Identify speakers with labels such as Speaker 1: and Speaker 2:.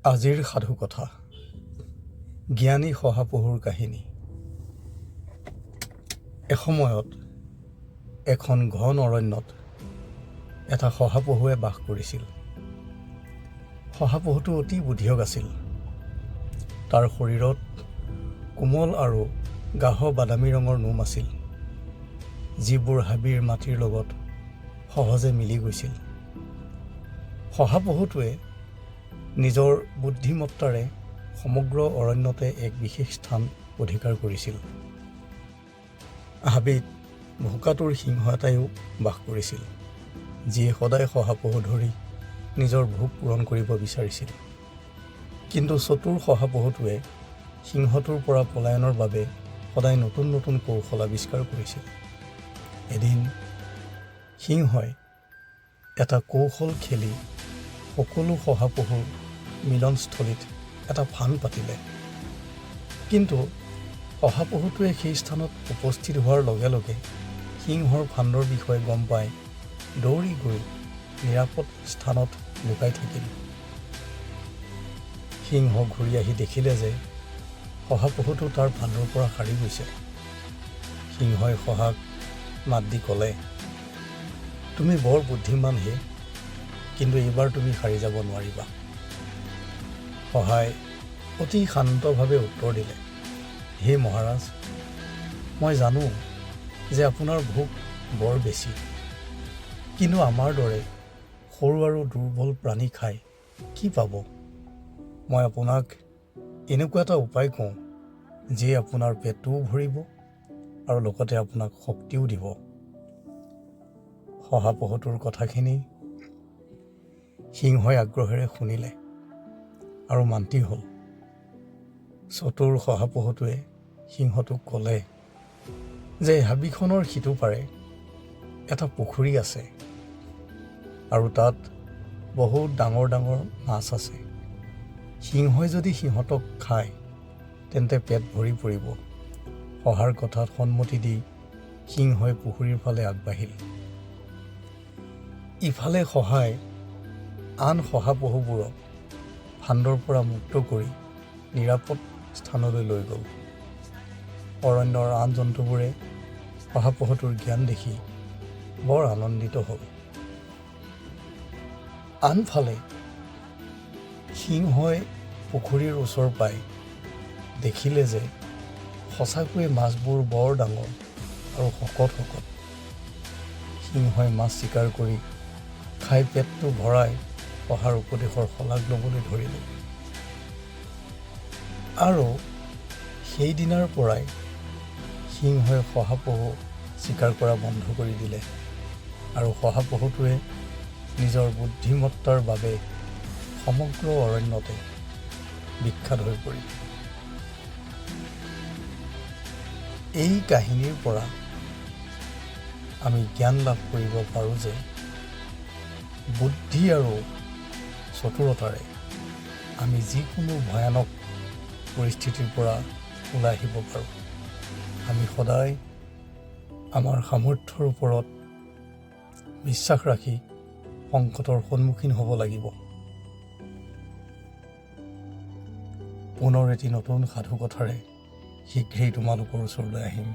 Speaker 1: আজিৰ সাধু কথা জ্ঞানী শহাপহুৰ কাহিনী। এসময়ত এখন ঘন অৰণ্যত এটা শহাপহুৱে বাস কৰিছিল। শহাপহুটো অতি বুদ্ধিয়ক আছিল। তাৰ শৰীৰত কোমল আৰু গাঢ় বাদামী ৰঙৰ নোম আছিল, যিবোৰ হাবিৰ মাটিৰ লগত সহজে মিলি গৈছিল। শহাপহুটোৱে নিজৰ বুদ্ধিমত্তাৰে সমগ্ৰ অৰণ্যতে এক বিশেষ স্থান অধিকাৰ কৰিছিল। হাবিত ভোকাতুৰ সিংহ এটাইও বাস কৰিছিল, যিয়ে সদায় শহাপহু ধৰি নিজৰ ভোক পূৰণ কৰিব বিচাৰিছিল। কিন্তু চতুৰ শহাপহুটোৱে সিংহটোৰ পৰা পলায়নৰ বাবে সদায় নতুন নতুন কৌশল আৱিষ্কাৰ কৰিছিল। এদিন সিংহই এটা কৌশল খেলি সকলো শহাপহুৰ মিলনস্থলীত এটা ফান্দ পাতিলে। কিন্তু শহাপহুটোৱে সেই স্থানত উপস্থিত হোৱাৰ লগে লগে সিংহৰ ফান্দৰ বিষয়ে গম পাই দৌৰি গৈ নিৰাপদ স্থানত লুকাই থাকিল। সিংহ ঘূৰি আহি দেখিলে যে শহাপহুটো তাৰ ফান্দৰ পৰা সাৰি গৈছে। সিংহই শহাক মাত দি ক'লে, "তুমি বৰ বুদ্ধিমান হে, কিন্তু এইবাৰ তুমি সাৰি যাব নোৱাৰিবা।" শহাই অতি শান্তভাৱে উত্তৰ দিলে, "হে মহাৰাজ, মই জানো যে আপোনাৰ ভোক বৰ বেছি, কিন্তু আমাৰ দৰে সৰু আৰু দুৰ্বল প্ৰাণী খাই কি পাব? মই আপোনাক এনেকুৱা এটা উপায় কওঁ, যিয়ে আপোনাৰ পেটটোও ভৰিব আৰু লগতে আপোনাক শক্তিও দিব।" শহাপহুটোৰ কথাখিনি সিংহই আগ্ৰহেৰে শুনিলে আৰু মান্তি হ'ল। চতুৰ শহাপহুটোৱে সিংহটোক ক'লে যে হাবিখনৰ সিটো পাৰে এটা পুখুৰী আছে আৰু তাত বহুত ডাঙৰ ডাঙৰ মাছ আছে। সিংহই যদি সিহঁতক খায় তেন্তে পেট ভৰি পৰিব। শহাৰ কথাত সন্মতি দি সিংহই পুখুৰীৰ ফালে আগবাঢ়িল। ইফালে শহাই আন শহাপহুবোৰক ফান্দৰ পৰা মুক্ত কৰি নিৰাপদ স্থানলৈ লৈ গ'ল। অৰণ্যৰ আন জন্তুবোৰে শহাপহুটোৰ জ্ঞান দেখি বৰ আনন্দিত হ'ল। আনফালে সিংহই পুখুৰীৰ ওচৰ পাই দেখিলে যে সঁচাকৈয়ে মাছবোৰ বৰ ডাঙৰ আৰু শকত শকত। সিংহই মাছ চিকাৰ কৰি খাই পেটটো ভৰাই শহাৰ উপদেশৰ শলাগ ল'বলৈ ধৰিলে। আৰু সেইদিনাৰ পৰাই সিংহই শহাপহু চিকাৰ কৰা বন্ধ কৰি দিলে আৰু শহাপহুটোৱে নিজৰ বুদ্ধিমত্তাৰ বাবে সমগ্ৰ অৰণ্যতে বিখ্যাত হৈ পৰিল। এই কাহিনীৰ পৰা আমি জ্ঞান লাভ কৰিব পাৰোঁ যে বুদ্ধি আৰু চতুৰতাৰে আমি যিকোনো ভয়ানক পৰিস্থিতিৰ পৰা ওলাই আহিব পাৰোঁ। আমি সদায় আমাৰ সামৰ্থ্যৰ ওপৰত বিশ্বাস ৰাখি সংকটৰ সন্মুখীন হ'ব লাগিব। পুনৰ এটি নতুন সাধু কথাৰে শীঘ্ৰেই তোমালোকৰ ওচৰলৈ আহিম।